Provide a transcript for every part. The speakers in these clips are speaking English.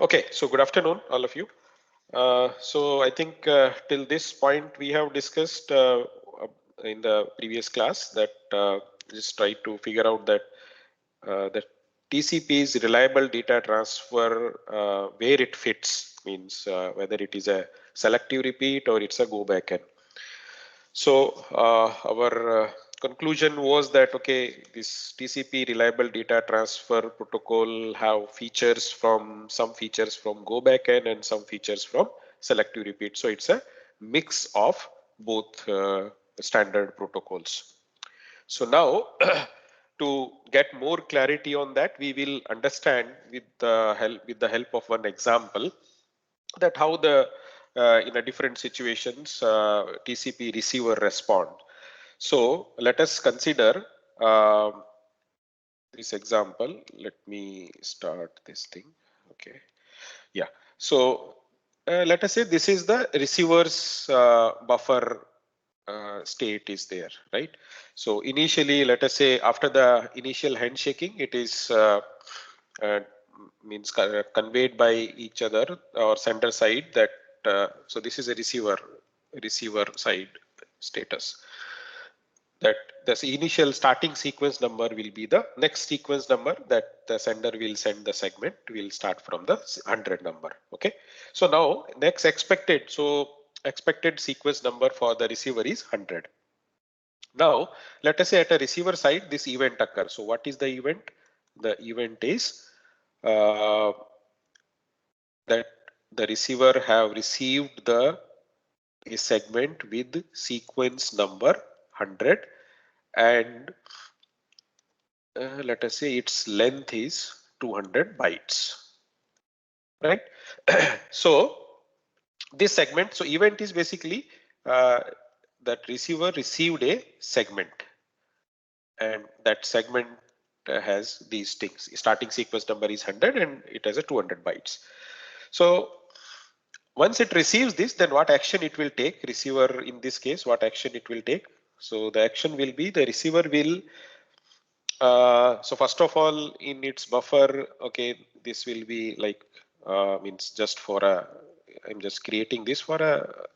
Okay, so good afternoon, all of you. So I think till this point we have discussed in the previous class that just try to figure out that the TCP is reliable data transfer where it fits, means whether it is a selective repeat or it's a go back N. So our conclusion was that okay, this TCP reliable data transfer protocol have features from some features from go backend and some features from selective repeat. So it's a mix of both standard protocols. So now to get more clarity on that, we will understand with the help of one example that how the in a different situations TCP receiver respond. So let us consider this example. Let me start this thing. Okay. Yeah. So let us say this is the receiver's buffer state is there, right? So initially, let us say after the initial handshaking, it is uh, means conveyed by each other or sender side that so this is a receiver side status, that the initial starting sequence number will be the next sequence number that the sender will send. The segment will start from the 100 number. Okay, so now next expected, so expected sequence number for the receiver is 100. Now let us say at a receiver side this event occurs. So what is the event? The event is that the receiver have received the a segment with sequence number 100, and let us say its length is 200 bytes, right? So this segment, so event is basically that receiver received a segment, and that segment has these things. Starting sequence number is 100 and it has a 200 bytes. So once it receives this, then what action it will take? Receiver in this case, what action it will take? So the action will be the receiver will so first of all in its buffer, okay, this will be like means just for a, I'm just creating this for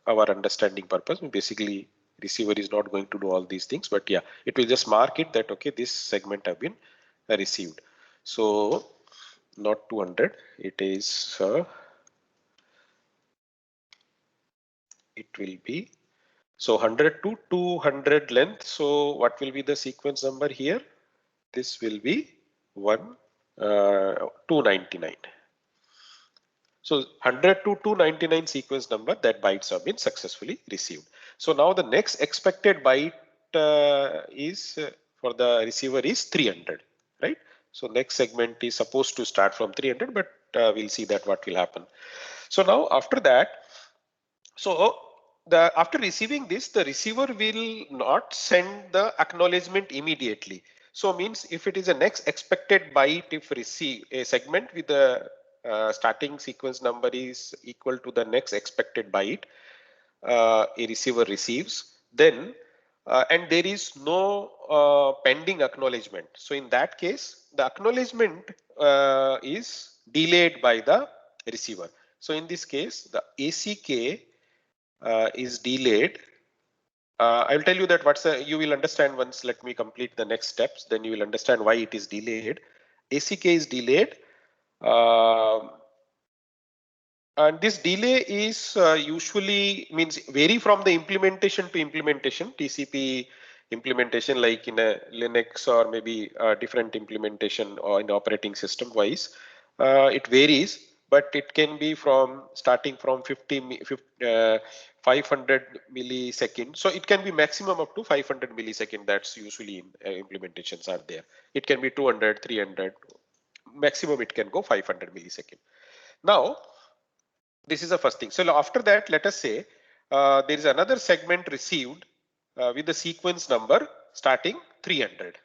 our understanding purpose. Basically receiver is not going to do all these things, but yeah, it will just mark it that okay, this segment have been received. So not 200, it is it will be so 100 to 200 length. So what will be the sequence number here? This will be 299. So 100 to 299 sequence number, that bytes have been successfully received. So now the next expected byte is for the receiver is 300, right? So next segment is supposed to start from 300, but we'll see that what will happen. So now after that, so after receiving this, the receiver will not send the acknowledgement immediately. So means if it is a next expected byte, if receive a segment with the starting sequence number is equal to the next expected byte, a receiver receives, then and there is no pending acknowledgement. So in that case, the acknowledgement is delayed by the receiver. So in this case, the ACK is delayed. I'll tell you that you will understand once let me complete the next steps, then you will understand why it is delayed. ACK is delayed, and this delay is usually means vary from the implementation to implementation. TCP implementation like in a Linux or maybe a different implementation or in operating system wise, it varies, but it can be from starting from 500 millisecond. So it can be maximum up to 500 millisecond. That's usually in implementations are there. It can be 200, 300, maximum it can go 500 millisecond. Now, this is the first thing. So after that, let us say there is another segment received with the sequence number starting 300.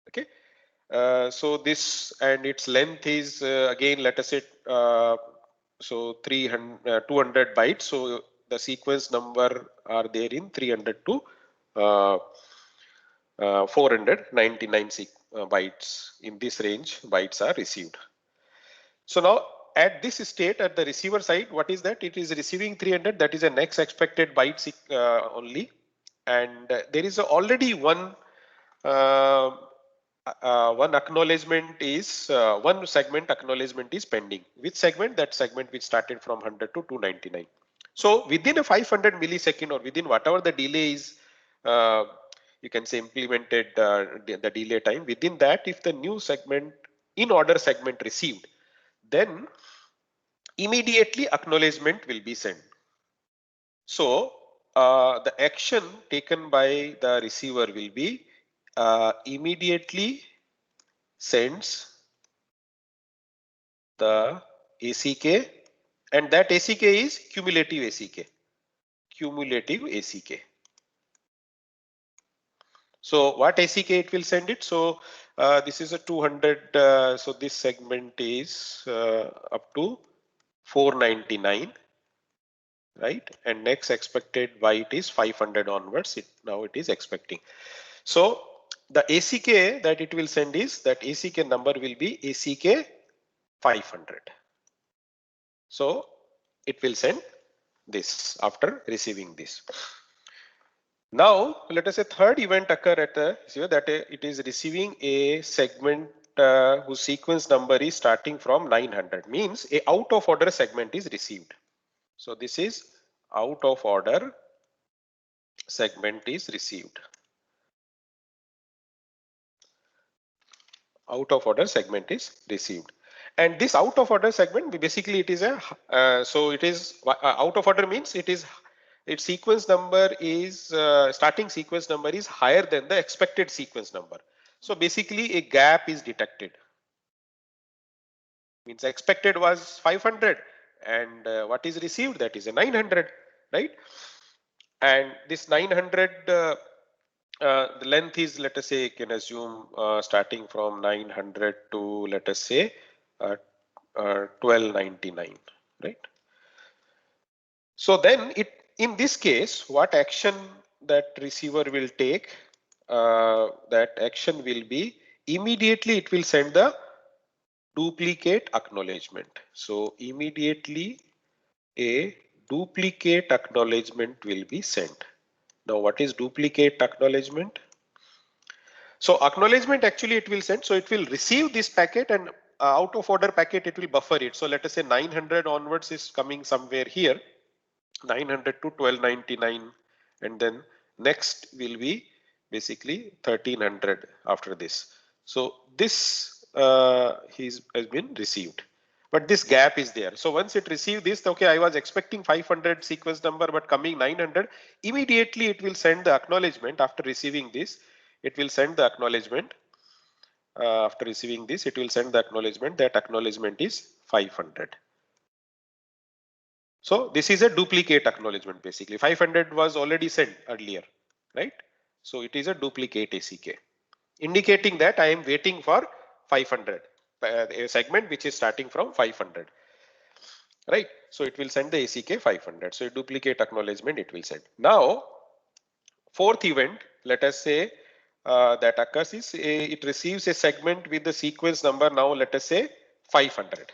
Okay. So this and its length is again, let us say, so 200 bytes. So the sequence number are there in 300 to 499 bytes. In this range, bytes are received. So now at this state at the receiver side, what is that? It is receiving 300. That is a next expected byte only, and there is already one one acknowledgement is one segment acknowledgement is pending. Which segment? That segment which started from 100 to 299. So within a 500 millisecond or within whatever the delay is, you can say implemented the delay time. Within that, if the new segment in order segment received, then immediately acknowledgement will be sent. So the action taken by the receiver will be immediately sends the ACK, and that ACK is cumulative ACK. Cumulative ACK. So what ACK it will send it? So this is a 200. So this segment is up to 499, right? And next expected byte is 500 onwards. Now it is expecting. So the ACK that it will send is that ACK number will be ACK 500. So it will send this after receiving this. Now let us say third event occur at the receiver, that it is receiving a segment whose sequence number is starting from 900, means a out of order segment is received. So this is out of order segment is received. Out of order segment is received. And this out of order segment, basically it is a so it is out of order means it is its sequence number is starting sequence number is higher than the expected sequence number. So basically a gap is detected. Means expected was 500 and what is received, that is a 900, right? And this 900 the length is, let us say, can assume starting from 900 to, let us say, 1299, right? So then in this case, what action that receiver will take, that action will be immediately it will send the duplicate acknowledgement. So immediately a duplicate acknowledgement will be sent. Now what is duplicate acknowledgement? So acknowledgement actually it will send, so it will receive this packet and out of order packet it will buffer it. So let us say 900 onwards is coming somewhere here, 900 to 1299, and then next will be basically 1300 after this. So this has been received, but this gap is there. So once it received this, okay, I was expecting 500 sequence number, but coming 900, immediately it will send the acknowledgement after receiving this. It will send the acknowledgement after receiving this. It will send the acknowledgement. That acknowledgement is 500. So this is a duplicate acknowledgement basically. 500 was already sent earlier, right? So it is a duplicate ACK, indicating that I am waiting for 500, a segment which is starting from 500, right? So it will send the ACK 500. So a duplicate acknowledgement it will send. Now, fourth event, let us say that occurs is it receives a segment with the sequence number, now let us say 500,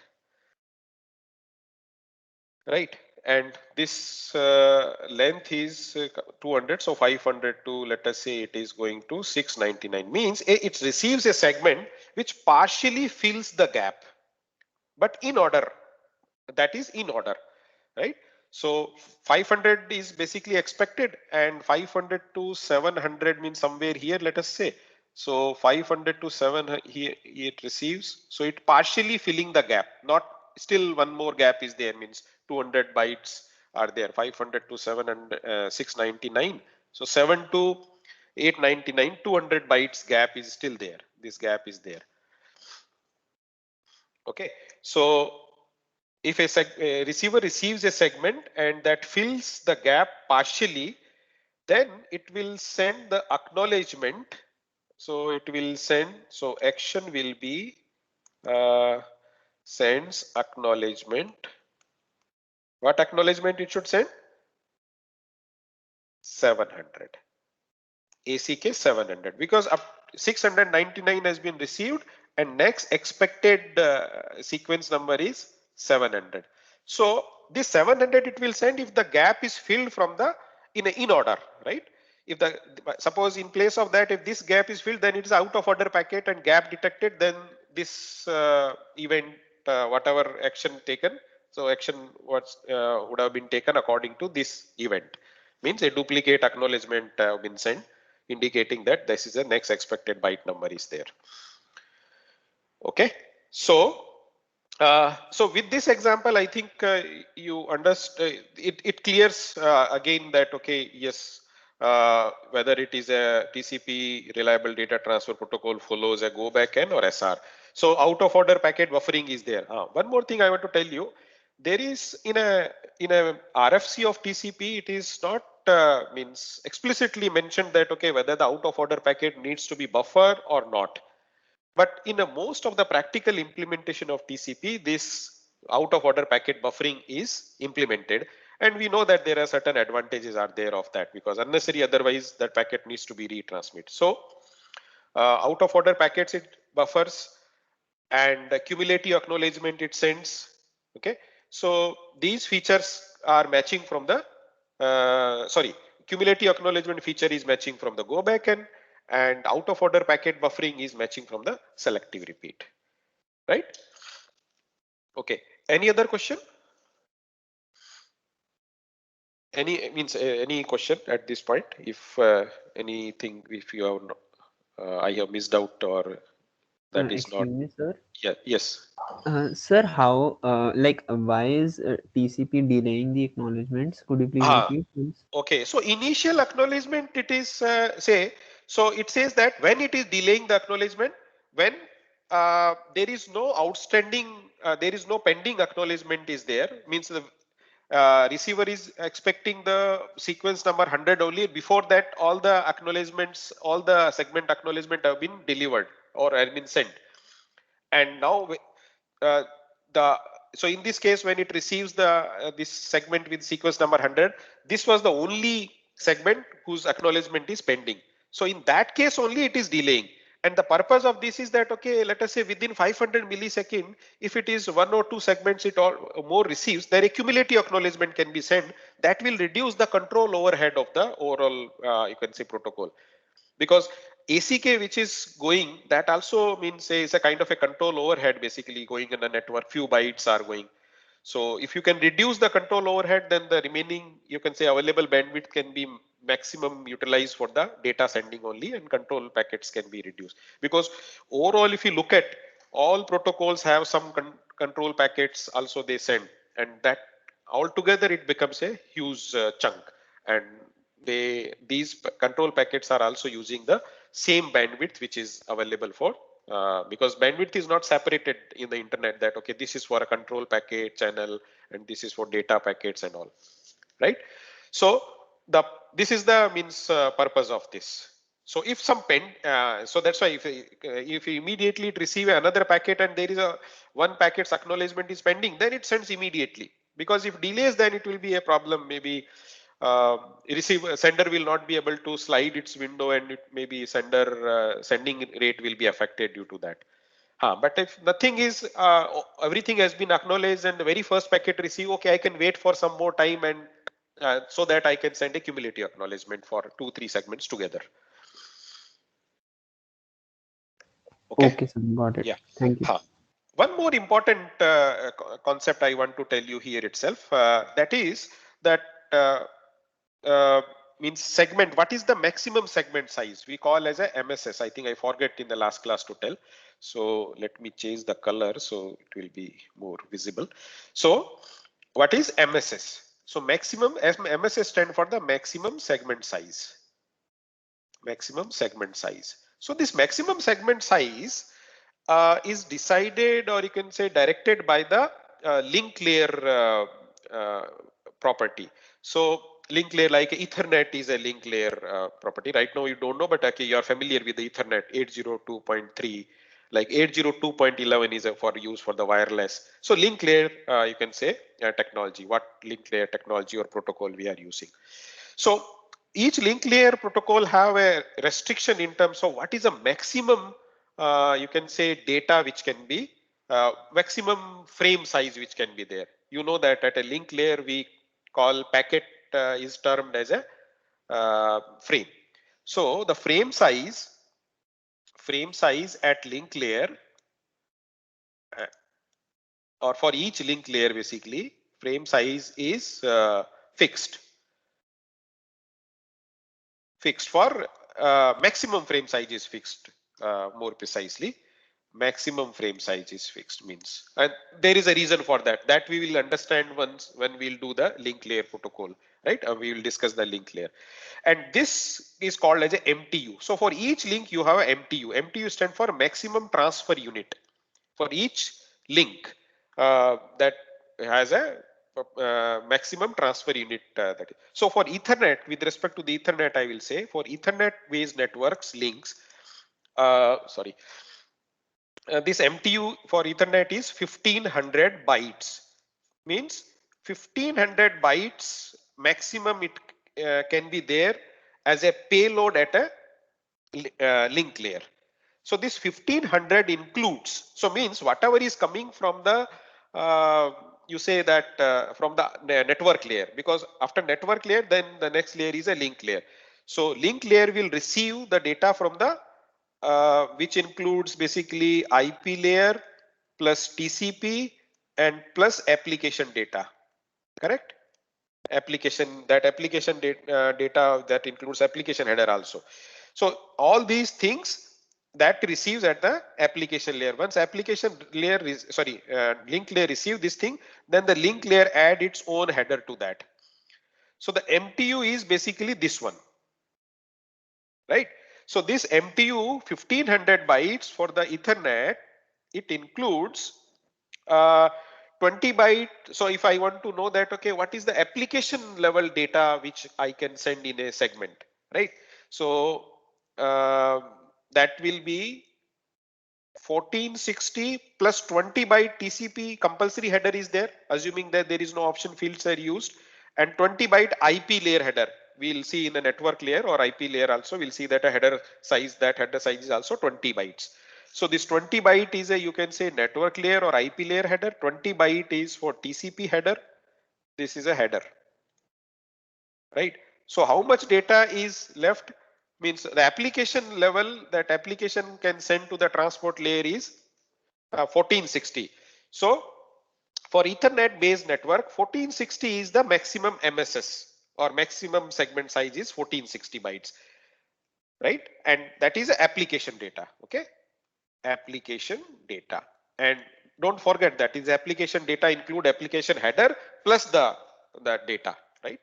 right? And this length is 200, so 500 to, let us say, it is going to 699, means it receives a segment which partially fills the gap, but in order, that is in order, right? So 500 is basically expected and 500 to 700 means somewhere here, let us say. So 500 to 7 here it receives, so it partially filling the gap, not still one more gap is there, means 200 bytes are there, 500 to 700 699, so 7 to 899, 200 bytes gap is still there, this gap is there. Okay, so if a receiver receives a segment and that fills the gap partially, then it will send the acknowledgement. So it will send, so action will be sends acknowledgement. What acknowledgement it should send? 700. ACK 700, because up 699 has been received and next expected sequence number is 700. So this 700 it will send if the gap is filled from the in order, right? If the suppose in place of that, if this gap is filled, then it is out of order packet and gap detected, then this event whatever action taken, so action would have been taken according to this event, means a duplicate acknowledgement been sent indicating that this is the next expected byte number is there. Okay, so so with this example, I think you understand. It clears again that okay, yes, whether it is a TCP reliable data transfer protocol follows a go backend or SR. So out of order packet buffering is there. One more thing I want to tell you, there is in a RFC of TCP, it is not means explicitly mentioned that okay, whether the out of order packet needs to be buffer or not. But in most of the practical implementation of TCP, this out of order packet buffering is implemented. And we know that there are certain advantages are there of that, because unnecessary otherwise that packet needs to be retransmitted. So out of order packets it buffers, and cumulative acknowledgement it sends. Okay, so these features are matching from the cumulative acknowledgement feature is matching from the go backend, and out of order packet buffering is matching from the selective repeat, right? Okay, any other question? Any question at this point? If anything, if you have I have missed out, or that is not. Excuse me, sir. Yeah, yes. Sir, how, why is TCP delaying the acknowledgements? Could you please Ah, repeat, please? okay, so initial acknowledgement it is so it says that when it is delaying the acknowledgement, when there is no outstanding, there is no pending acknowledgement is there, means the receiver is expecting the sequence number 100 only. Before that, all the acknowledgements, all the segment acknowledgement have been delivered or have been sent. And now uh, the so in this case, when it receives the this segment with sequence number 100, this was the only segment whose acknowledgement is pending. So in that case only it is delaying. And the purpose of this is that okay, let us say within 500 millisecond, if it is one or two segments it or more receives, then a cumulative acknowledgement can be sent. That will reduce the control overhead of the overall you can say protocol, because ACK which is going, that also means say is a kind of a control overhead basically going in a network, few bytes are going. So if you can reduce the control overhead, then the remaining you can say available bandwidth can be maximum utilized for the data sending only, and control packets can be reduced. Because overall if you look at all protocols have some control packets also they send, and that altogether it becomes a huge chunk. And these control packets are also using the same bandwidth which is available for because bandwidth is not separated in the internet that okay, this is for a control packet channel and this is for data packets and all, right? So the this is the means purpose of this. So if some so that's why if you immediately receive another packet and there is a one packet's acknowledgement is pending, then it sends immediately. Because if delays, then it will be a problem. Maybe sender will not be able to slide its window, and it maybe sending rate will be affected due to that. But if nothing is everything has been acknowledged and the very first packet received, okay, I can wait for some more time, and so that I can send a cumulative acknowledgement for 2-3 segments together. Okay. Okay, sir, got it. Yeah. Thank you. One more important concept I want to tell you here itself, that is that uh, means segment. What is the maximum segment size? We call as a MSS. I think I forget in the last class to tell. So let me change the color so it will be more visible. So what is MSS? So maximum, MSS stand for the maximum segment size. Maximum segment size. So this maximum segment size is decided, or you can say directed by the link layer property. So link layer, like Ethernet is a link layer property. Right now you don't know, but okay, you are familiar with the Ethernet 802.3. Like 802.11 is for use for the wireless. So link layer, you can say technology. What link layer technology or protocol we are using? So each link layer protocol have a restriction in terms of what is a maximum you can say data which can be maximum frame size which can be there. You know that at a link layer we call packet is termed as a frame. So the frame size at link layer or for each link layer basically frame size is fixed for maximum frame size is fixed more precisely. Maximum frame size is fixed means, and there is a reason for that we will understand once when we'll do the link layer protocol, right? We will discuss the link layer, and this is called as a MTU. So for each link you have a MTU. MTU stands for maximum transfer unit. For each link that has a maximum transfer unit that is. So for Ethernet, with respect to the Ethernet, I will say for Ethernet based networks links, this MTU for Ethernet is 1500 bytes. Means 1500 bytes maximum it can be there as a payload at a link layer. So this 1500 includes, so means whatever is coming from the, you say that from the network layer, because after network layer, then the next layer is a link layer. So link layer will receive the data from the, which includes basically IP layer plus TCP and plus application data, correct? Application data that includes application header also. So all these things that receives at the application layer. Once application layer link layer receive this thing, then the link layer add its own header to that. So the MTU is basically this one, right? So this MTU 1500 bytes for the Ethernet, it includes 20 byte. So if I want to know that, okay, what is the application level data which I can send in a segment, right? So that will be 1460 plus 20 byte TCP compulsory header is there, assuming that there is no option fields are used, and 20 byte IP layer header. We'll see in the network layer or IP layer also, we'll see that a header size is also 20 bytes. So this 20 byte is a, you can say, network layer or IP layer header. 20 byte is for TCP header. This is a header, right? So how much data is left? Means the application level that application can send to the transport layer is 1460. So for Ethernet based network, 1460 is the maximum MSS or maximum segment size is 1460 bytes, right? And that is application data, okay? Application data. And don't forget that is application data include application header plus the data, right?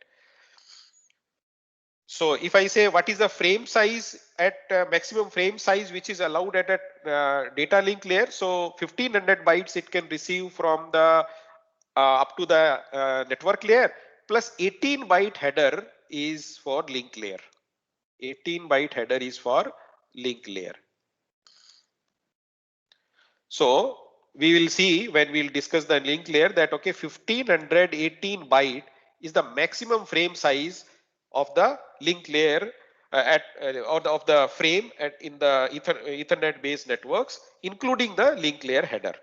So if I say what is the frame size at maximum frame size which is allowed at a data link layer, so 1500 bytes it can receive from the up to the network layer, plus 18 byte header is for link layer. 18 byte header is for link layer. So we will see when we'll discuss the link layer that, okay, 1518 byte is the maximum frame size of the link layer of the frame in the Ethernet based networks, including the link layer header.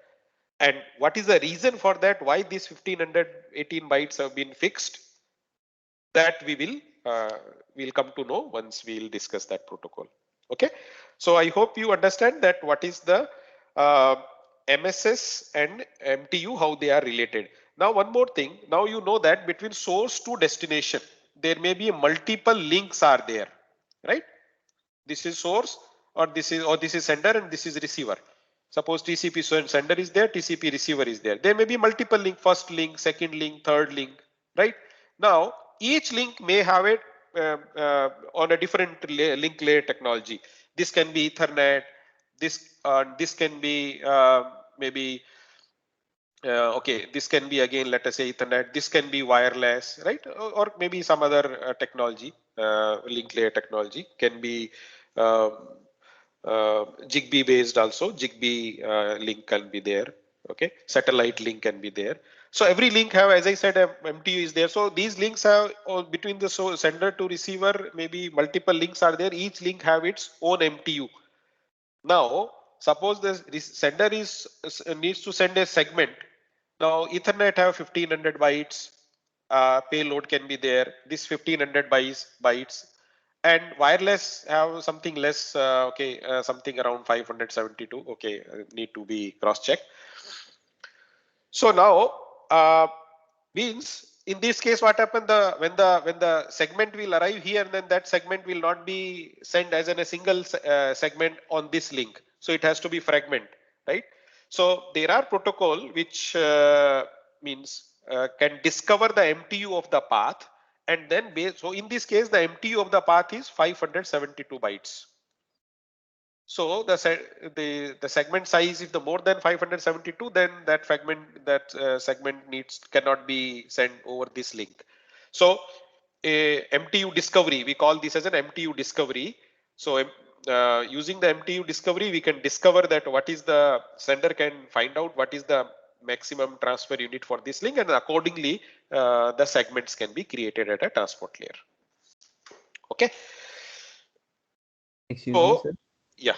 And what is the reason for that? Why these 1518 bytes have been fixed? That we will come to know once we'll discuss that protocol. Okay, so I hope you understand that what is the MSS and MTU, how they are related. Now one more thing, now you know that between source to destination there may be multiple links are there, right? This is source or this is sender and this is receiver. Suppose TCP sender is there, TCP receiver is there. There may be multiple link, first link, second link, third link, right? Now each link may have it on a different link layer technology. This can be Ethernet. This can be maybe okay. This can be again, let us say Ethernet. This can be wireless, right? Or maybe some other technology, link layer technology can be Zigbee based also. Zigbee link can be there. Okay, satellite link can be there. So every link have, as I said, MTU is there. So these links have between the sender to receiver, maybe multiple links are there. Each link have its own MTU. Now suppose the sender needs to send a segment. Now Ethernet have 1500 bytes, payload can be there, this 1500 bytes, and wireless have something less, something around 572, okay, need to be cross-checked. So now, means in this case what happened, when the segment will arrive here, then that segment will not be sent as in a single segment on this link, so it has to be fragment, right? So there are protocol which can discover the MTU of the path, and then so in this case the MTU of the path is 572 bytes. So the segment size, if the more than 572, then that segment cannot be sent over this link. So a MTU discovery, we call this as an MTU discovery. So using the MTU discovery, we can discover that what is the sender can find out what is the maximum transfer unit for this link, and accordingly the segments can be created at a transport layer. Okay. Excuse me, sir. Yeah.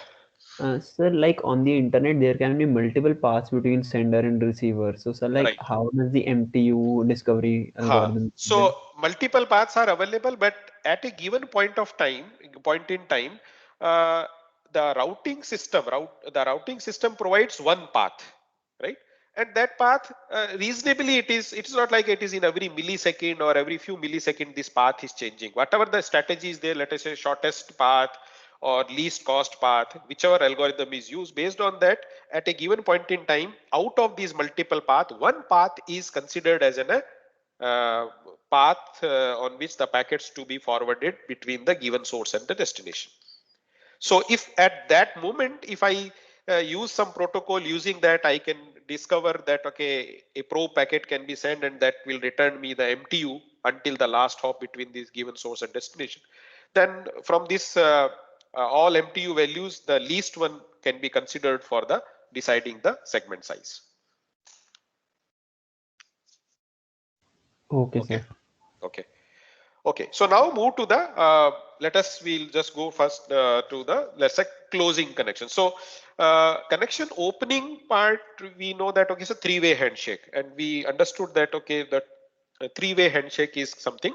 Sir, like on the internet, there can be multiple paths between sender and receiver. So, sir, like Right. how does the MTU discovery algorithm? So multiple paths are available, but at a given point in time, the routing system provides one path, right? And that path, reasonably, it's not like it is in every millisecond or every few milliseconds this path is changing. Whatever the strategy is there, let us say shortest path or least cost path, whichever algorithm is used, based on that, at a given point in time, out of these multiple paths, one path is considered as a path on which the packets to be forwarded between the given source and the destination. So if at that moment, if I use some protocol using that, I can discover that, okay, a probe packet can be sent and that will return me the MTU until the last hop between this given source and destination. Then from this all MTU values, the least one can be considered for the deciding the segment size. Okay, sir. Okay. So now move to the we'll just go first to the, let's say, closing connection. So connection opening part, we know that, okay, so three-way handshake, and we understood that, okay, that three-way handshake is something.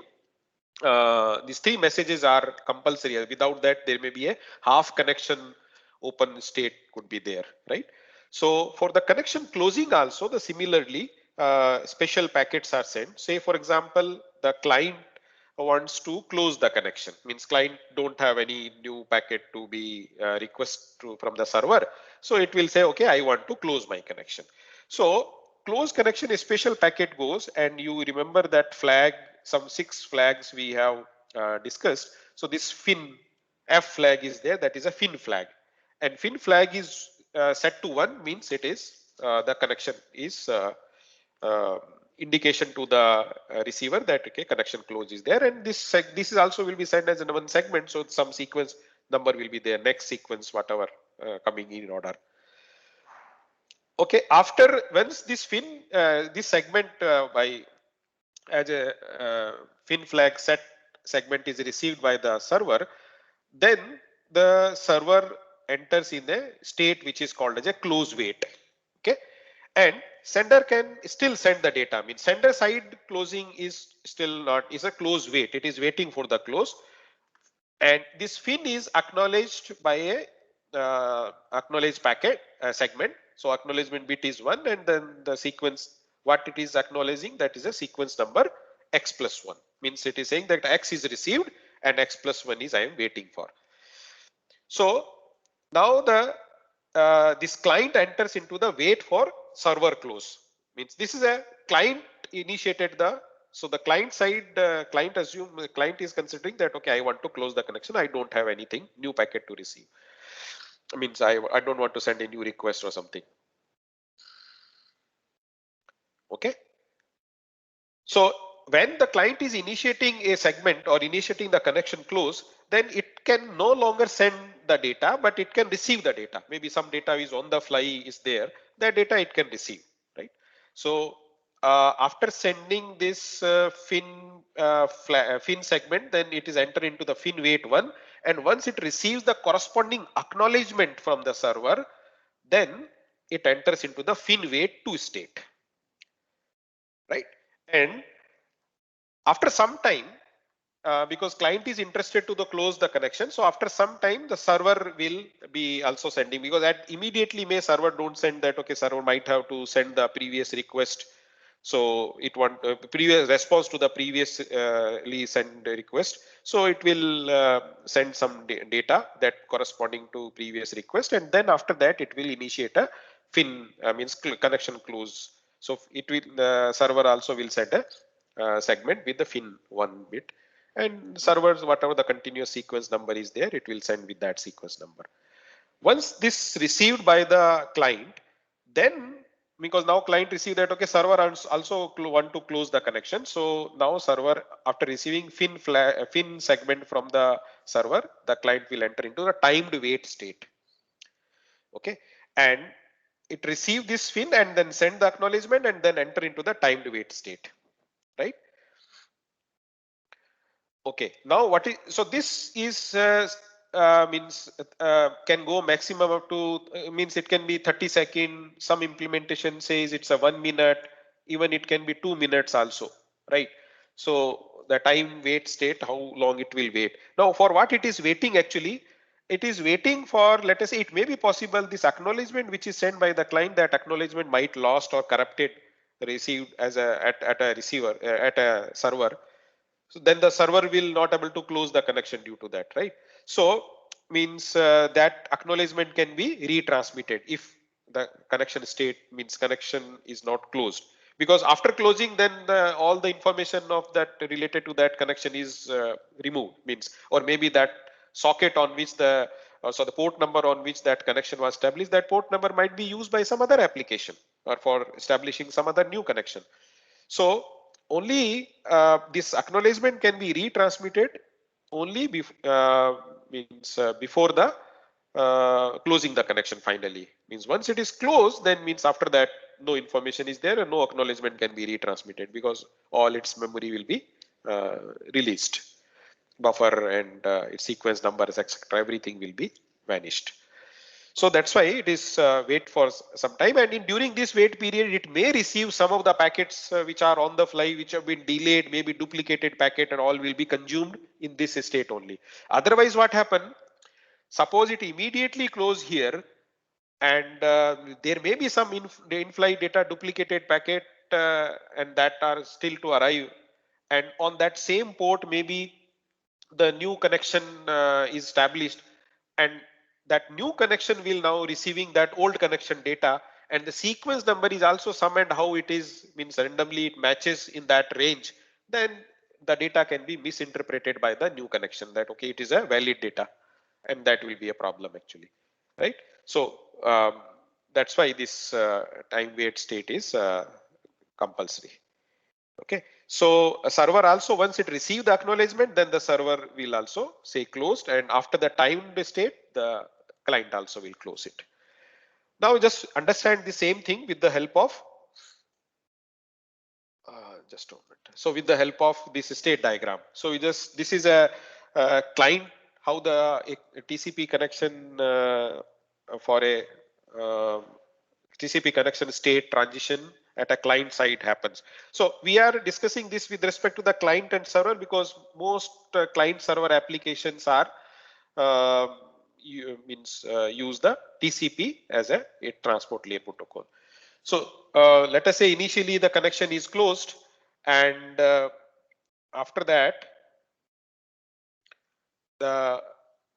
These three messages are compulsory. Without that, there may be a half connection open state could be there, right? So for the connection closing also, the similarly special packets are sent. Say for example, the client wants to close the connection, means client don't have any new packet to be from the server. So it will say, okay, I want to close my connection. So close connection, a special packet goes, and you remember that flag, some 6 flags we have discussed. So this fin F flag is there, that is a fin flag, and fin flag is set to 1, means it is the connection is indication to the receiver that, okay, connection close is there, and this is also will be sent as in one segment, so some sequence number will be there, next sequence whatever coming in order. Okay, after once this this segment by as a fin flag set segment is received by the server, then the server enters in a state which is called as a close wait. Okay, and sender can still send the data. I mean, sender side closing is still not, is a close wait. It is waiting for the close, and this fin is acknowledged by a acknowledged packet segment. So acknowledgement bit is 1, and then the sequence what it is acknowledging, that is a sequence number x plus 1, means it is saying that x is received and x plus 1 is I am waiting for. So now the this client enters into the wait for server close, means this is a client initiated the, so the client side client is considering that, okay, I want to close the connection, I don't have anything new packet to receive, means I don't want to send a new request or something. Okay, so when the client is initiating a segment or initiating the connection close, then it can no longer send the data, but it can receive the data. Maybe some data is on the fly is there, that data it can receive, right? So after sending this fin segment, then it is entered into the fin wait 1, and once it receives the corresponding acknowledgement from the server, then it enters into the fin wait 2 state, right? And after some time, because client is interested to close the connection, so after some time the server will be also sending, because that immediately may server don't send that. Okay, server might have to send the previous request, so it want previous response to the previously sent request, so it will send some data that corresponding to previous request, and then after that it will initiate a fin means connection close. So it will server also will send a segment with the fin 1 bit, and servers whatever the continuous sequence number is there, it will send with that sequence number. Once this received by the client, then because now client receive that, okay, server also want to close the connection, so now server after receiving fin segment from the server, the client will enter into the timed wait state. Okay, and it receive this fin and then send the acknowledgement and then enter into the timed wait state, right? Okay, now what is, so this is means can go maximum up to means it can be 30 second, some implementation says it's a 1 minute, even it can be 2 minutes also, right? So the time wait state, how long it will wait. Now for what it is waiting, actually it is waiting for, let us say, it may be possible this acknowledgement which is sent by the client, that acknowledgement might lost or corrupted received as a at a receiver at a server. So then the server will not able to close the connection due to that, right? So means that acknowledgement can be retransmitted if the connection state means connection is not closed, because after closing then all the information of that related to that connection is removed, means, or maybe that socket on which the so the port number on which that connection was established, that port number might be used by some other application or for establishing some other new connection. So only this acknowledgement can be retransmitted only before the closing the connection finally. Means once it is closed, then means after that no information is there and no acknowledgement can be retransmitted, because all its memory will be released. Buffer and its sequence numbers, etc. Everything will be vanished. So that's why it is wait for some time, and during this wait period it may receive some of the packets which are on the fly, which have been delayed, maybe duplicated packet, and all will be consumed in this state only. Otherwise what happen, suppose it immediately close here, and there may be some in-flight data duplicated packet and that are still to arrive, and on that same port maybe the new connection is established, and that new connection will now receiving that old connection data, and the sequence number is also summoned, how it is means randomly it matches in that range, then the data can be misinterpreted by the new connection that okay, it is a valid data, and that will be a problem actually, right? So that's why this time wait state is compulsory. Okay, so a server also, once it receives the acknowledgement, then the server will also say closed, and after the timed state, the client also will close it. Now just understand the same thing with the help of just a moment. So with the help of this state diagram. So we just, this is a client, how the TCP connection for a TCP connection state transition at a client side happens. So we are discussing this with respect to the client and server, because most client server applications are use the TCP as a transport layer protocol. So let us say initially the connection is closed, and after that the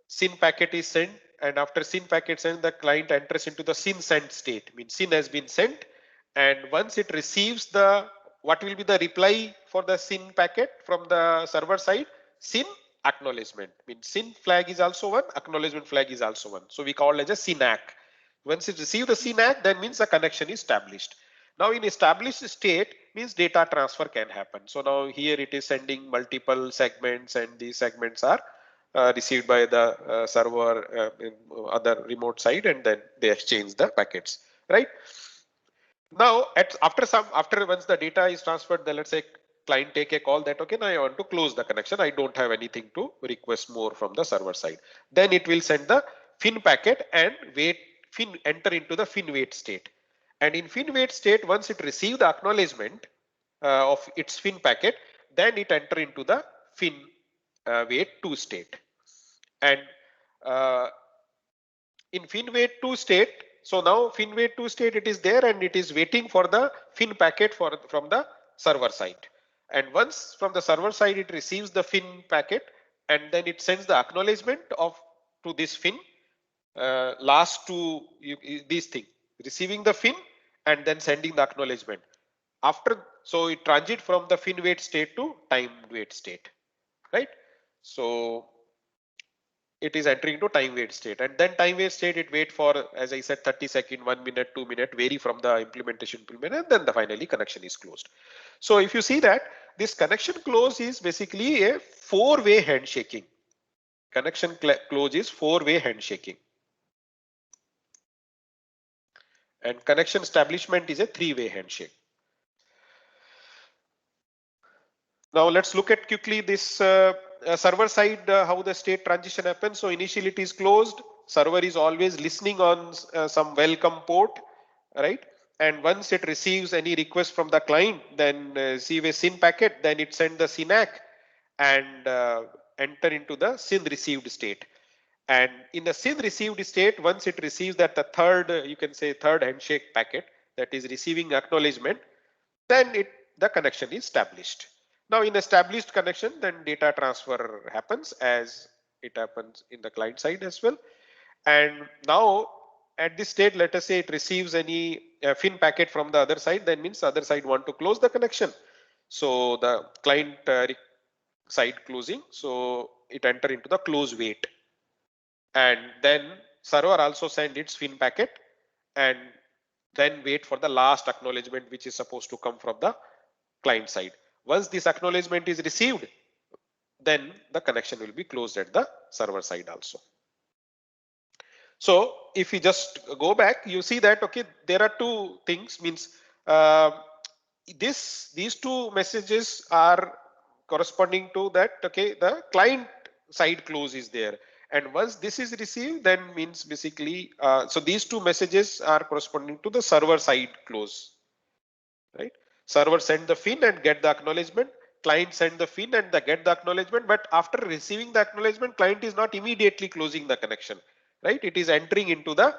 SYN packet is sent, and after SYN packet sent, the client enters into the SYN sent state. Means SYN has been sent, and once it receives the, what will be the reply for the SYN packet from the server side? SYN acknowledgement. Means SYN flag is also one, acknowledgement flag is also one. So we call it as a SYNACK. Once it receives the SYNACK, then means the connection is established. Now in established state means data transfer can happen. So now here it is sending multiple segments, and these segments are received by the server in other remote side, and then they exchange the packets, right? Now after once the data is transferred, then let's say client take a call that okay, now I want to close the connection, I don't have anything to request more from the server side, then it will send the fin packet and wait enter into the fin wait state. And in fin wait state, once it receives the acknowledgement of its fin packet, then it enter into the fin wait 2 state. And in fin wait 2 state, so now fin wait 2 state, it is there and it is waiting for the fin packet from the server side. And once from the server side it receives the fin packet, and then it sends the acknowledgement of to this fin, last two these thing, receiving the fin and then sending the acknowledgement. After, so it transit from the fin wait state to time wait state, right? So it is entering to time wait state, and then time wait state it wait for, as I said, 30 seconds, 1 minute, 2 minute, vary from the implementation, and then the finally connection is closed. So if you see that this connection close is basically a 4-way handshaking. Connection close is 4-way handshaking, and connection establishment is a 3-way handshake. Now let's look at quickly this server side, how the state transition happens. So initially it is closed. Server is always listening on some welcome port, right? And once it receives any request from the client, then receive a SYN packet, then it send the SYNAC and enter into the SYN received state. And in the SYN received state, once it receives that the third, you can say third handshake packet that is receiving acknowledgement, then the connection is established. Now in established connection, then data transfer happens as it happens in the client side as well. And now at this state, let us say it receives any fin packet from the other side, then means the other side want to close the connection. So the client side closing, so it enter into the close wait. And then server also send its fin packet and then wait for the last acknowledgement which is supposed to come from the client side. Once this acknowledgement is received, then the connection will be closed at the server side also. So if we just go back, you see that, okay, there are two things, means these two messages are corresponding to that, okay, the client side close is there. And once this is received, then means basically, so these two messages are corresponding to the server side close, right? Server send the fin and get the acknowledgement. Client send the fin and get the acknowledgement. But after receiving the acknowledgement, client is not immediately closing the connection, right? It is entering into the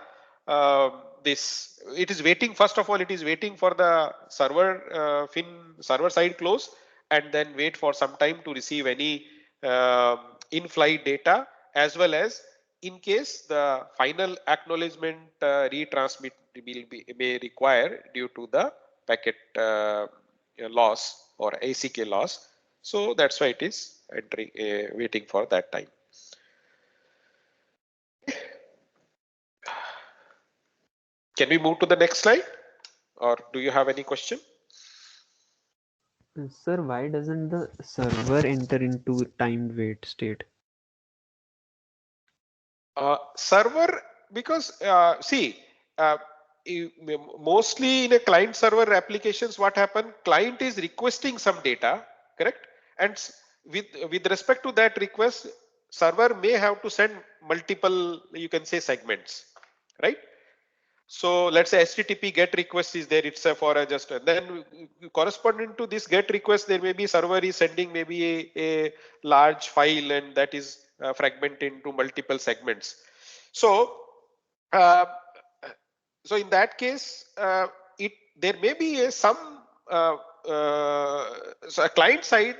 this. It is waiting. First of all, it is waiting for the server fin server side close, and then wait for some time to receive any in-flight data, as well as in case the final acknowledgement retransmit may require due to the packet loss or ACK loss. So that's why it is entering, waiting for that time. Can we move to the next slide, or do you have any question? Sir, why doesn't the server enter into timed wait state? Server, because see, mostly in a client server applications, what happen, client is requesting some data, correct? And with respect to that request, server may have to send multiple, you can say, segments, right? So let's say HTTP GET request is there, it's for a just, then corresponding to this GET request, there may be server is sending maybe a large file, and that is fragmented into multiple segments. So so in that case, there may be some so a client side,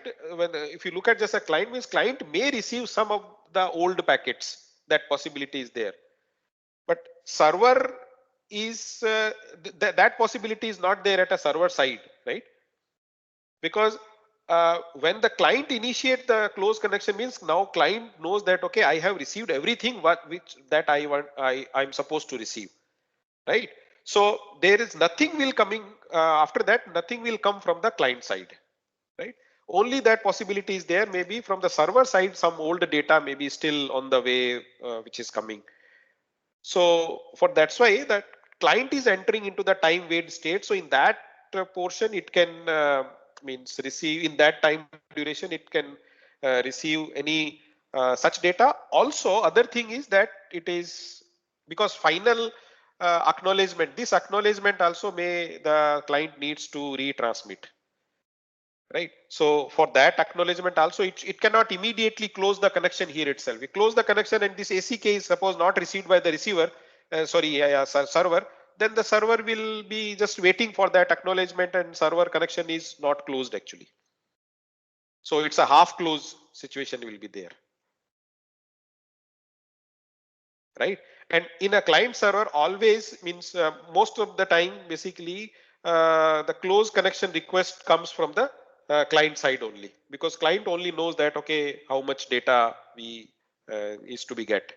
if you look at just a client, means client may receive some of the old packets, that possibility is there, but server is that possibility is not there at a server side, right? Because when the client initiate the close connection, means now client knows that, okay, I have received everything that I'm supposed to receive, right? So there is nothing will coming after that, nothing will come from the client side, right? Only that possibility is there, maybe from the server side some old data may be still on the way, which is coming. So for that's why that client is entering into the time wait state. So in that portion, it can means receive in that time duration, it can receive any such data. Also, other thing is that it is because final acknowledgement. This acknowledgement also the client needs to retransmit. Right. So for that acknowledgement also, it cannot immediately close the connection here itself. We close the connection and this ACK is suppose not received by the receiver, server, then the server will be just waiting for that acknowledgement and server connection is not closed actually. So it's a half close situation will be there. Right. And in a client server always means most of the time basically the close connection request comes from the client side only, because client only knows that okay how much data we is to be get,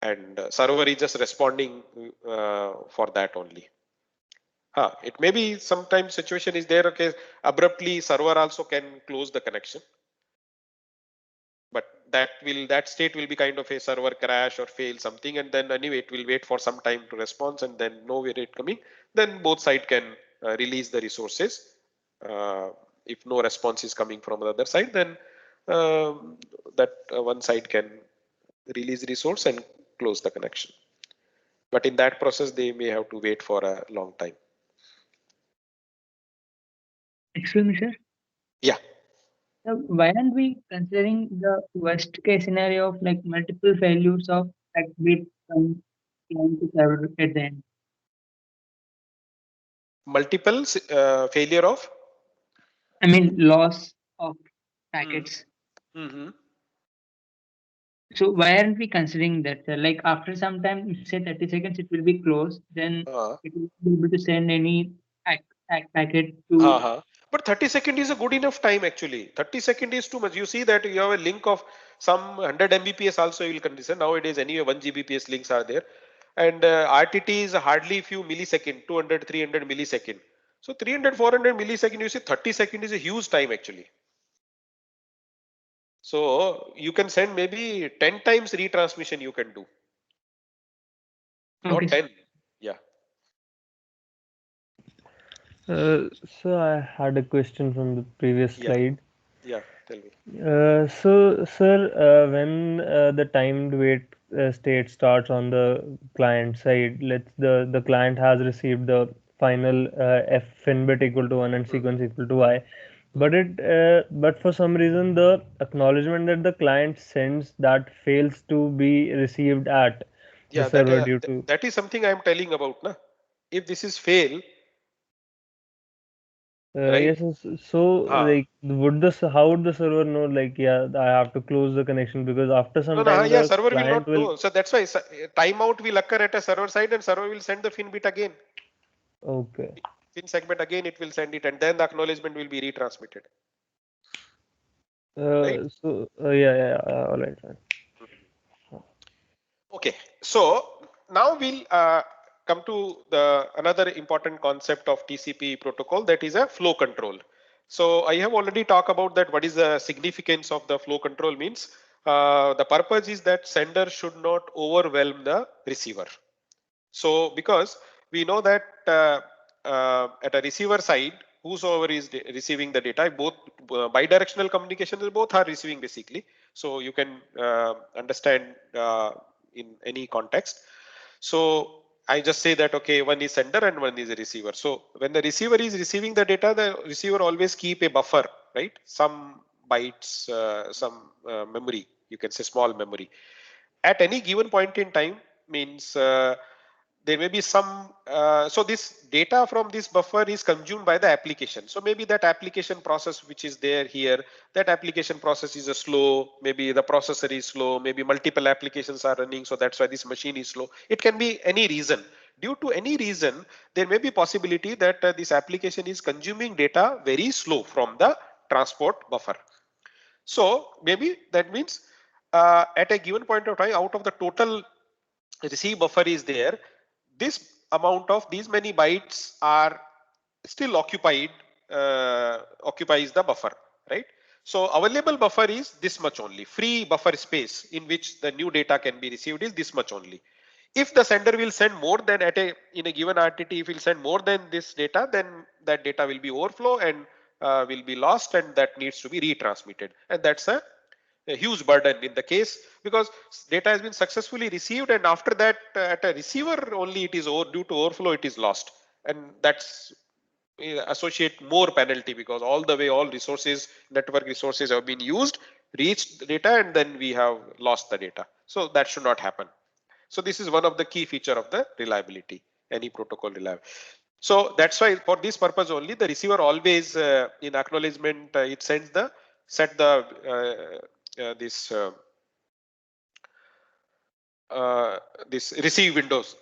and server is just responding for that only. It may be sometimes situation is there, okay, abruptly server also can close the connection, but that state will be kind of a server crash or fail something, and then anyway it will wait for some time to respond, and then no rate coming, then both side can release the resources. If no response is coming from the other side, then that one side can release resource and close the connection, but in that process they may have to wait for a long time. Excuse me, sir. Yeah. So why aren't we considering the worst case scenario of like multiple failures of bit from client to server at the end? Multiple failure of? I mean, loss of packets. Mm-hmm. So why aren't we considering that, sir? Like after some time, say 30 seconds, it will be closed. Then it will be able to send any packet to. But 30 seconds is a good enough time actually. 30 seconds is too much. You see that you have a link of some 100 Mbps also you will consider. Nowadays anyway 1 Gbps links are there. And RTT is hardly few millisecond, 200, 300 millisecond. So 300, 400 millisecond, you see 30 seconds is a huge time actually. So you can send maybe 10 times retransmission you can do. Not Okay. 10. Yeah. So I had a question from the previous slide. Yeah, tell me. So, sir, when the timed wait state starts on the client side, the client has received the final f fin bit equal to 1 and sequence equal to I, but for some reason the acknowledgement that the client sends that fails to be received at the server due to. That is something I am telling about, na? If this is fail. Right? Yes, so like how would the server know, like, yeah, I have to close the connection, because after some time the server will client not know. So that's why timeout will occur at a server side and server will send the fin bit again. Okay. Fin segment again it will send it and then the acknowledgement will be retransmitted. Right? So yeah, all right. Okay, so now we'll come to another important concept of TCP protocol, that is a flow control. So I have already talked about that. What is the significance of the flow control means? The purpose is that sender should not overwhelm the receiver. So because we know that at a receiver side, whosoever is receiving the data, both bidirectional communications, both are receiving basically. So you can understand in any context. So I just say that, okay, one is sender and one is a receiver. So when the receiver is receiving the data, the receiver always keep a buffer, right? Some bytes, some memory, you can say small memory. At any given point in time means there may be some, so this data from this buffer is consumed by the application. So maybe that application process which is there here, that application process is slow, maybe the processor is slow, maybe multiple applications are running, so that's why this machine is slow. It can be any reason. Due to any reason, there may be possibility that this application is consuming data very slow from the transport buffer. So maybe that means at a given point of time, out of the total receive buffer is there, this amount of these many bytes are still occupies the buffer, right? So available buffer is this much only. Free buffer space in which the new data can be received is this much only. If the sender will send more than in a given RTT, if he'll send more than this data, then that data will be overflow and will be lost, and that needs to be retransmitted. And that's a a huge burden in the case, because data has been successfully received, and after that at a receiver only it is due to overflow it is lost, and that's associate more penalty, because all the way all resources, network resources have been used, reached the data, and then we have lost the data. So that should not happen. So this is one of the key feature of the reliability, any protocol reliable. So that's why for this purpose only the receiver always in acknowledgement it sends the set the this receive windows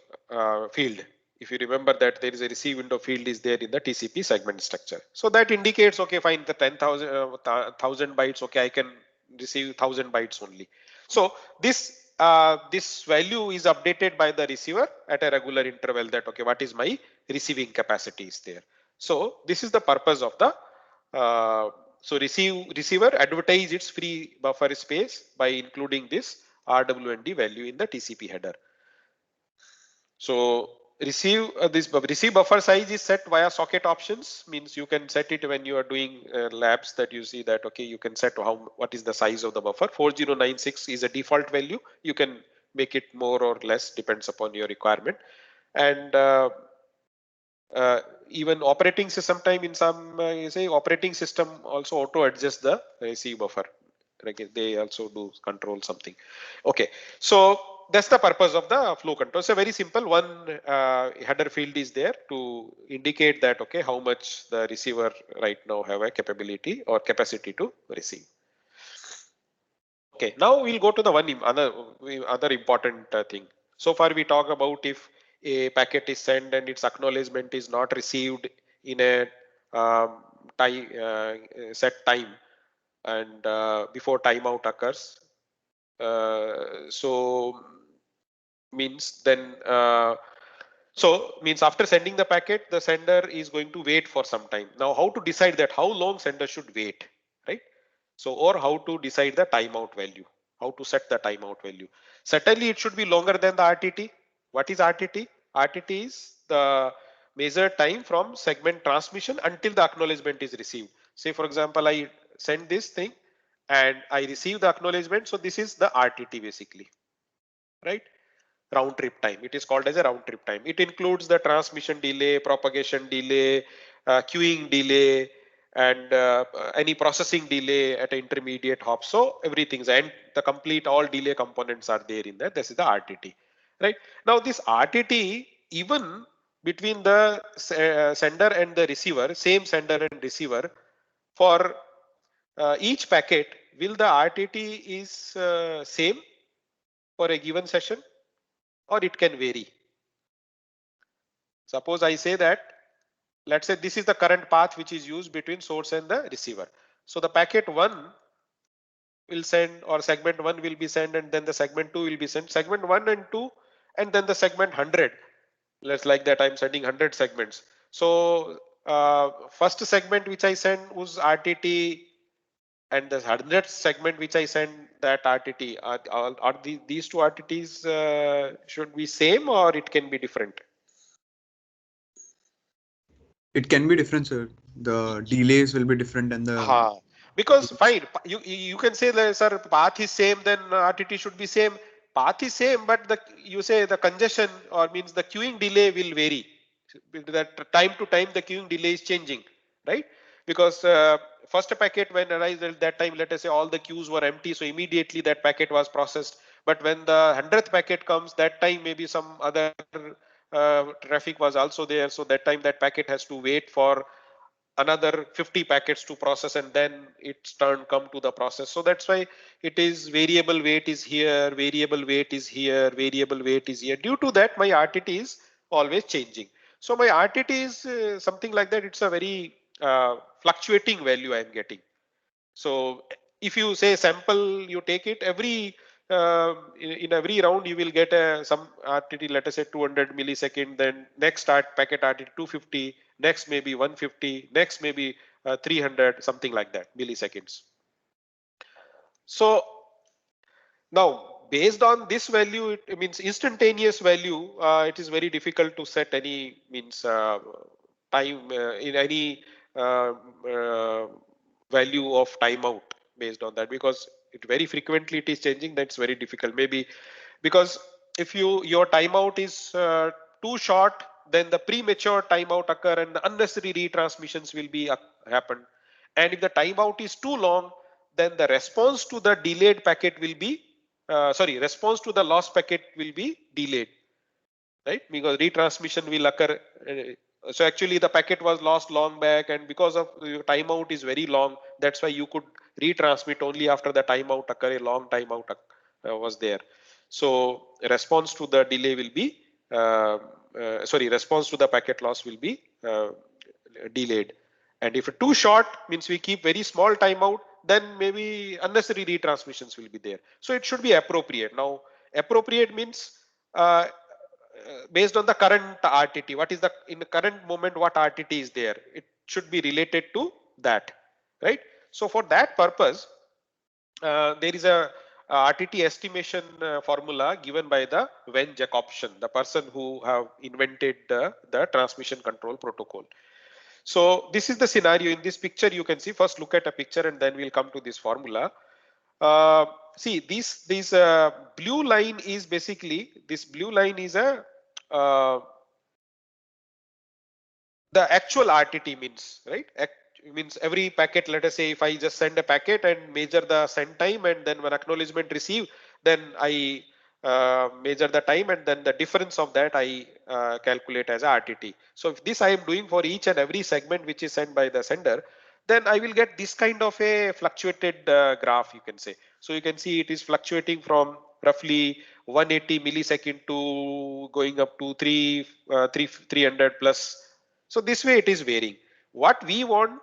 field. If you remember that there is a receive window field is there in the TCP segment structure. So that indicates, okay, fine, the 10,000 1,000 bytes, okay, I can receive 1,000 bytes only. So this value is updated by the receiver at a regular interval, that okay, what is my receiving capacity is there. So this is the purpose of the so receiver advertise its free buffer space by including this RWND value in the TCP header. So receive receive buffer size is set via socket options, means you can set it when you are doing labs, that you see that okay, you can set what is the size of the buffer. 4096 is a default value. You can make it more or less, depends upon your requirement. And even operating system time, in some you say operating system also auto adjust the receive buffer. They also do control something. Okay, so that's the purpose of the flow control. So very simple, one header field is there to indicate that okay, how much the receiver right now have a capability or capacity to receive. Okay, now we'll go to the other important thing. So far we talk about if a packet is sent and its acknowledgement is not received in a time set time, and before timeout occurs. So means then means after sending the packet, the sender is going to wait for some time. Now how to decide that, how long sender should wait, right? So, or how to decide the timeout value, how to set the timeout value. Certainly it should be longer than the RTT. What is RTT? RTT is the measured time from segment transmission until the acknowledgement is received. Say for example, I send this thing and I receive the acknowledgement. So this is the RTT basically, right? Round trip time. It is called as a round trip time. It includes the transmission delay, propagation delay, queuing delay, and any processing delay at an intermediate hop. So everything's, and the complete all delay components are there in that. This is the RTT, right? Now this RTT, even between the sender and the receiver, same sender and receiver, for each packet, will the RTT is same for a given session, or it can vary. Suppose I say that, let's say this is the current path which is used between source and the receiver. So the packet 1 will send, or segment 1 will be sent, and then the segment 2 will be sent. Segment 1 and 2, and then the segment 100. Let's like that I'm sending 100 segments. So first segment which I send was RTT, and the 100th segment which I send that RTT. Are these two RTTs should be same, or it can be different? It can be different, sir. The delays will be different, and the because fine, you can say that sir, path is same, then RTT should be same. Path is same, but you say the congestion, or means the queuing delay will vary. That time to time the queuing delay is changing, right? Because first packet when arrived at that time, let us say all the queues were empty, so immediately that packet was processed. But when the 100th packet comes, that time maybe some other traffic was also there, so that time that packet has to wait for another 50 packets to process, and then its turn come to the process. So that's why it is variable wait is here, variable wait is here, variable wait is here. Due to that, my RTT is always changing. So my RTT is something like that. It's a very fluctuating value I'm getting. So if you say sample, you take it every in every round you will get some RTT, let us say 200 millisecond, then next packet RTT 250, next maybe 150, next maybe 300, something like that milliseconds. So now based on this value, it means instantaneous value, it is very difficult to set any means time in any value of timeout based on that, because it very frequently it is changing, that's very difficult. Maybe because if your timeout is too short, then the premature timeout occur and unnecessary retransmissions will be happen. And if the timeout is too long, then the response to the delayed packet will be response to the lost packet will be delayed, right? Because retransmission will occur. So actually the packet was lost long back, and because of your timeout is very long, that's why you could retransmit only after the timeout occur. A long timeout was there. So response to the delay will be response to the packet loss will be delayed. And if too short means we keep very small timeout, then maybe unnecessary retransmissions will be there. So it should be appropriate. Now appropriate means based on the current RTT, what is the in the current moment what RTT is there, it should be related to that, right? So for that purpose, there is a RTT estimation formula given by the Wen Jacobson, the person who have invented the transmission control protocol. So this is the scenario. In this picture you can see, first look at a picture and then we'll come to this formula. See this blue line is basically, this blue line is a the actual RTT means, right? Means every packet, let us say if I just send a packet and measure the send time, and then when acknowledgement received, then I measure the time, and then the difference of that I calculate as a RTT. So if this I am doing for each and every segment which is sent by the sender, then I will get this kind of a fluctuated graph, you can say. So you can see it is fluctuating from roughly 180 millisecond to going up to 300 plus. So this way it is varying. What we want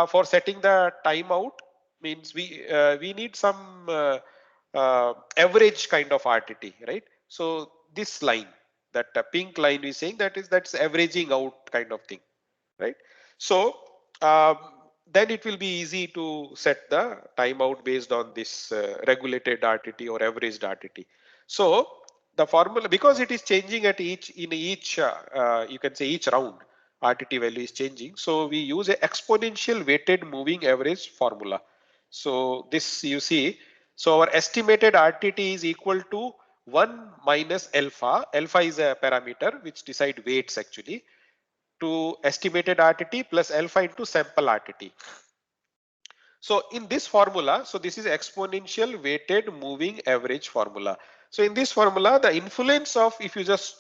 for setting the timeout means we need some average kind of RTT, right? So this line, that pink line is saying that's averaging out kind of thing, right? So then it will be easy to set the timeout based on this regulated RTT or averaged RTT. So the formula, because it is changing at each you can say each round, RTT value is changing. So we use a exponential weighted moving average formula. So this you see, so our estimated RTT is equal to 1 minus alpha. Alpha is a parameter which decide weights actually, to estimated RTT plus alpha into sample RTT. So in this formula, so this is exponential weighted moving average formula. So in this formula, the influence of, if you just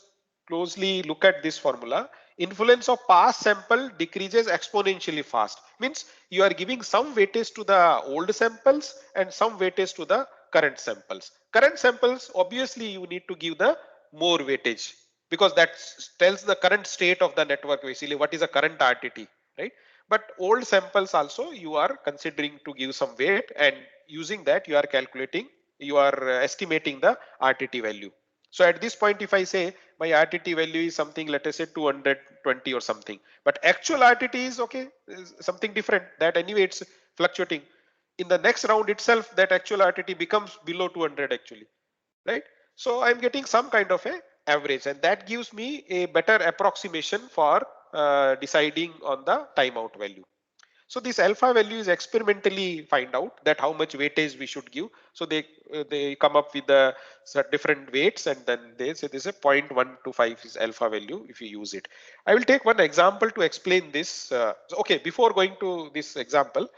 closely look at this formula, influence of past sample decreases exponentially fast. Means you are giving some weightage to the old samples and some weightage to the current samples. Current samples, obviously you need to give the more weightage, because that tells the current state of the network, basically what is the current RTT, right? But old samples also you are considering to give some weight, and using that you are calculating, you are estimating the RTT value. So at this point, if I say my RTT value is something, let us say 220 or something, but actual RTT is okay, is something different, that anyway it's fluctuating. In the next round itself, that actual RTT becomes below 200 actually, right? So I'm getting some kind of a average, and that gives me a better approximation for deciding on the timeout value. So this alpha value is experimentally find out that how much weightage we should give. So they come up with the different weights, and then they say this is a 0.125 is alpha value if you use it. I will take one example to explain this. So, okay, before going to this example,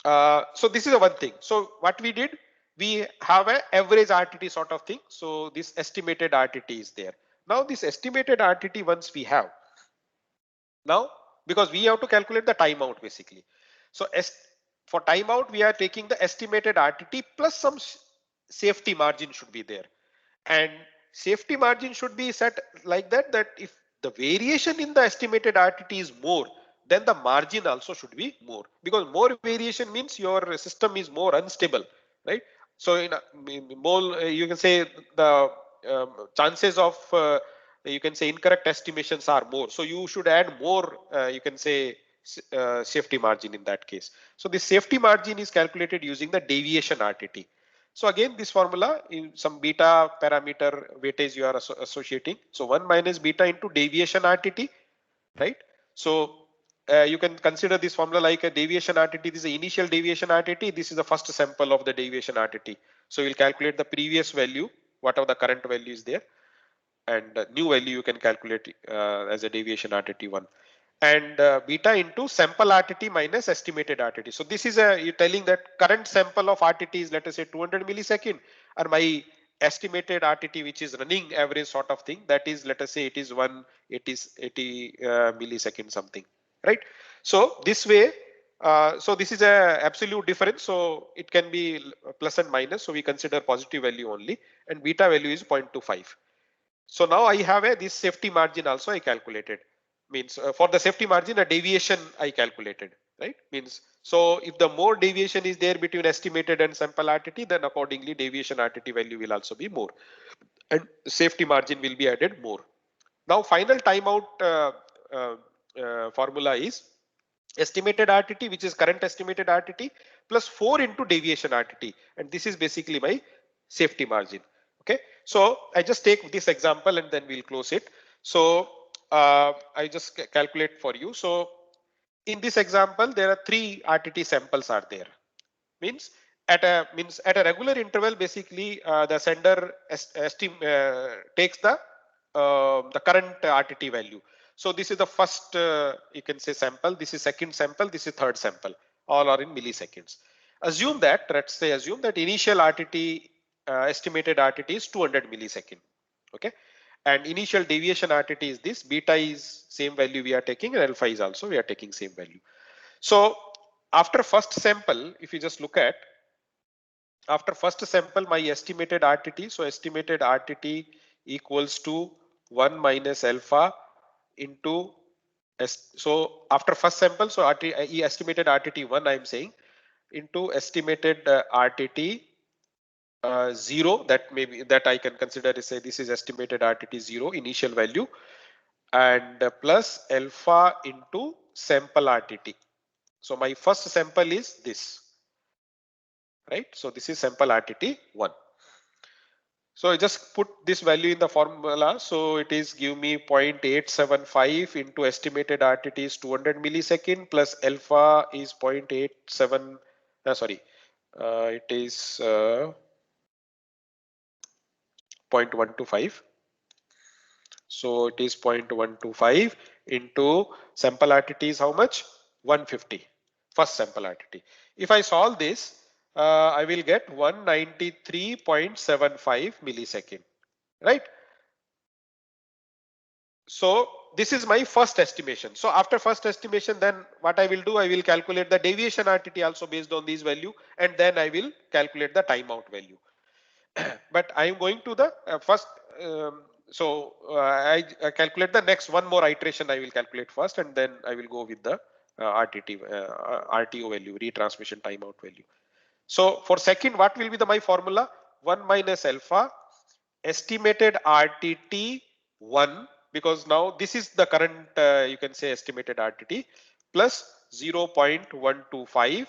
so this is a one thing. So what we did, we have an average RTT sort of thing. So this estimated RTT is there. Now this estimated RTT once we have, now because we have to calculate the timeout basically. So for timeout we are taking the estimated RTT plus some safety margin should be there, and safety margin should be set like that if the variation in the estimated RTT is more, then the margin also should be more, because more variation means your system is more unstable, right? So in more you can say the chances of you can say incorrect estimations are more, so you should add more you can say safety margin in that case. So the safety margin is calculated using the deviation RTT. So again, this formula in some beta parameter weightage you are associating. So 1 minus beta into deviation RTT, right? So you can consider this formula like a deviation RTT. This is the initial deviation RTT. This is the first sample of the deviation RTT. So you'll calculate the previous value, whatever the current value is there, and new value you can calculate as a deviation RTT1. And beta into sample RTT minus estimated RTT. So this is you're telling that current sample of RTT is, let us say, 200 millisecond, or my estimated RTT, which is running average sort of thing, that is, let us say, it is 80 millisecond something, right? So this way, so this is a absolute difference, so it can be plus and minus, so we consider positive value only, and beta value is 0.25. So now I have this safety margin also I calculated. Means for the safety margin, a deviation I calculated, right? Means, so if the more deviation is there between estimated and sample RTT, then accordingly deviation RTT value will also be more, and safety margin will be added more. Now final timeout formula is estimated RTT, which is current estimated RTT, plus 4 into deviation RTT, and this is basically my safety margin. Okay, so I just take this example and then we'll close it. So I just calculate for you. So in this example, there are 3 RTT samples are there. Means at a regular interval, basically the sender takes the current RTT value. So this is the first you can say sample, this is second sample, this is third sample, all are in milliseconds. Assume that initial RTT estimated RTT is 200 millisecond. Okay, and initial deviation RTT is this, beta is same value we are taking, and alpha is also we are taking same value. So after first sample, if you just look at after first sample, my estimated RTT, so estimated RTT equals to 1 minus alpha into so after first sample, so estimated RTT 1 I am saying, into estimated RTT 0, that maybe that I can consider is, say, this is estimated RTT 0 initial value, and plus alpha into sample RTT. So my first sample is this, right? So this is sample RTT 1. So I just put this value in the formula. So it is give me 0.875 into estimated RTT is 200 millisecond plus alpha is 0.87. It is 0.125. So it is 0.125 into sample RTT is how much? 150. First sample RTT. If I solve this, I will get 193.75 millisecond, right? So this is my first estimation. So after first estimation, then what I will do, I will calculate the deviation RTT also based on these value, and then I will calculate the timeout value. But I am going to the first. I calculate the next one more iteration. I will calculate first, and then I will go with the RTO value, retransmission timeout value. So for second, what will be my formula? 1 minus alpha estimated RTT 1, because now this is the current you can say estimated RTT, plus 0.125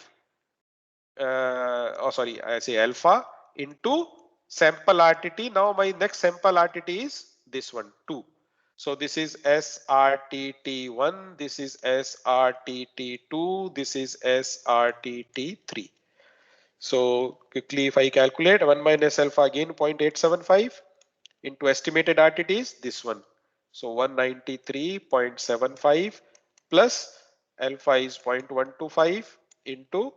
I say alpha into sample RTT. Now my next sample RTT is this one 2. So this is SRTT1, this is SRTT2, this is SRTT3. So quickly if I calculate 1 minus alpha again 0.875 into estimated RTT is this one. So 193.75 plus alpha is 0.125 into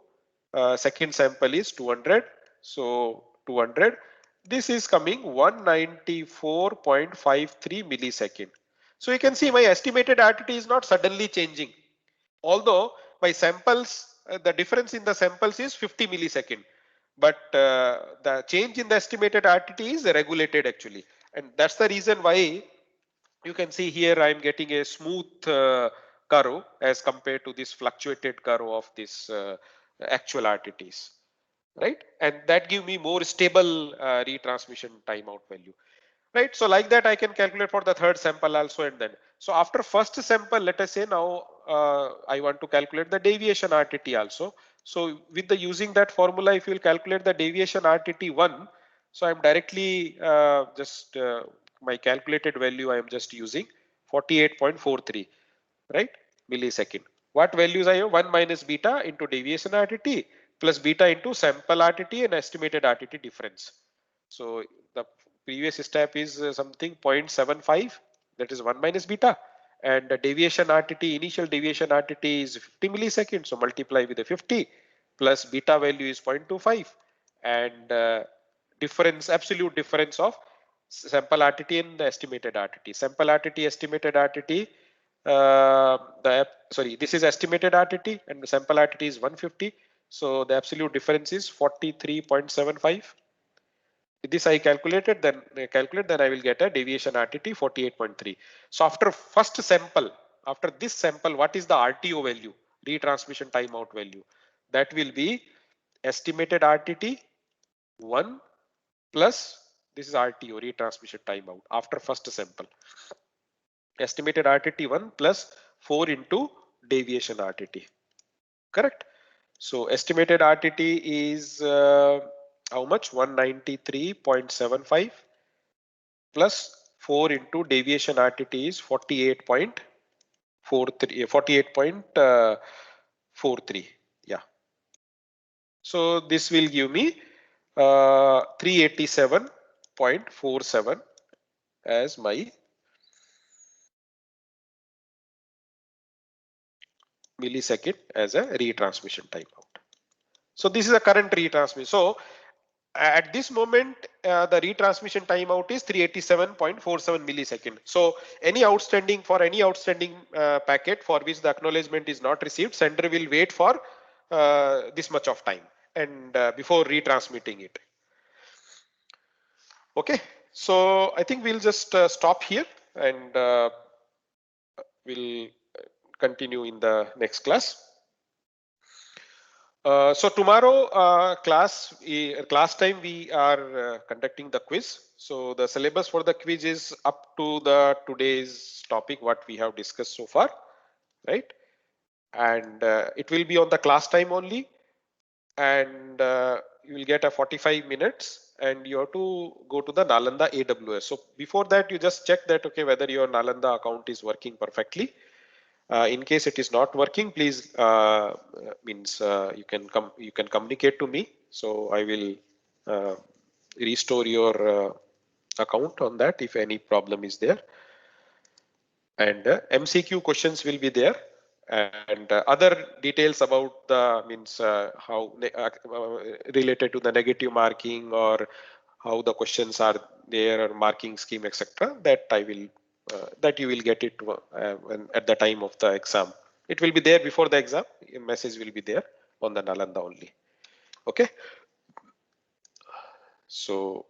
second sample is 200. So 200. This is coming 194.53 millisecond. So you can see my estimated RTT is not suddenly changing. Although my samples, the difference in the samples is 50 millisecond. But the change in the estimated RTT is regulated actually. And that's the reason why you can see here I am getting a smooth curve as compared to this fluctuated curve of this actual RTTs, right? And that give me more stable retransmission timeout value, right? So like that I can calculate for the third sample also, and then so after first sample, let us say now I want to calculate the deviation RTT also. So with the using that formula, if you will calculate the deviation RTT1, so I'm directly just my calculated value I am just using 48.43, right, millisecond. What values I have? 1 minus beta into deviation RTT plus beta into sample RTT and estimated RTT difference. So the previous step is something 0.75, that is 1 minus beta, and the deviation RTT, initial deviation RTT is 50 milliseconds, so multiply with the 50 plus beta value is 0.25, and difference, absolute difference of sample RTT and the estimated RTT. Sample RTT, estimated RTT, this is estimated RTT and the sample RTT is 150. So the absolute difference is 43.75. This I calculated, then I will get a deviation RTT 48.3. So after first sample, after this sample, what is the RTO value, retransmission timeout value? That will be estimated RTT 1 plus this is RTO, retransmission timeout, after first sample. Estimated RTT 1 plus 4 into deviation RTT. Correct? So estimated RTT is how much? 193.75 plus 4 into deviation RTT is 48.43. Yeah. So this will give me 387.47 as my millisecond as a retransmission timeout. So this is a current retransmission. So at this moment, the retransmission timeout is 387.47 millisecond. So any outstanding packet for which the acknowledgement is not received, sender will wait for this much of time and before retransmitting it. Okay, so I think we'll just stop here and we'll continue in the next class. So tomorrow class time we are conducting the quiz. So the syllabus for the quiz is up to the today's topic what we have discussed so far, right? And it will be on the class time only, and you will get a 45 minutes, and you have to go to the Nalanda AWS. So before that, you just check that okay whether your Nalanda account is working perfectly. In case it is not working, please you can communicate to me. So I will restore your account on that if any problem is there. And MCQ questions will be there, and other details about the how related to the negative marking or how the questions are there or marking scheme, etc. That I will. That you will get it at the time of the exam. It will be there before the exam. A message will be there on the Nalanda only. Okay. So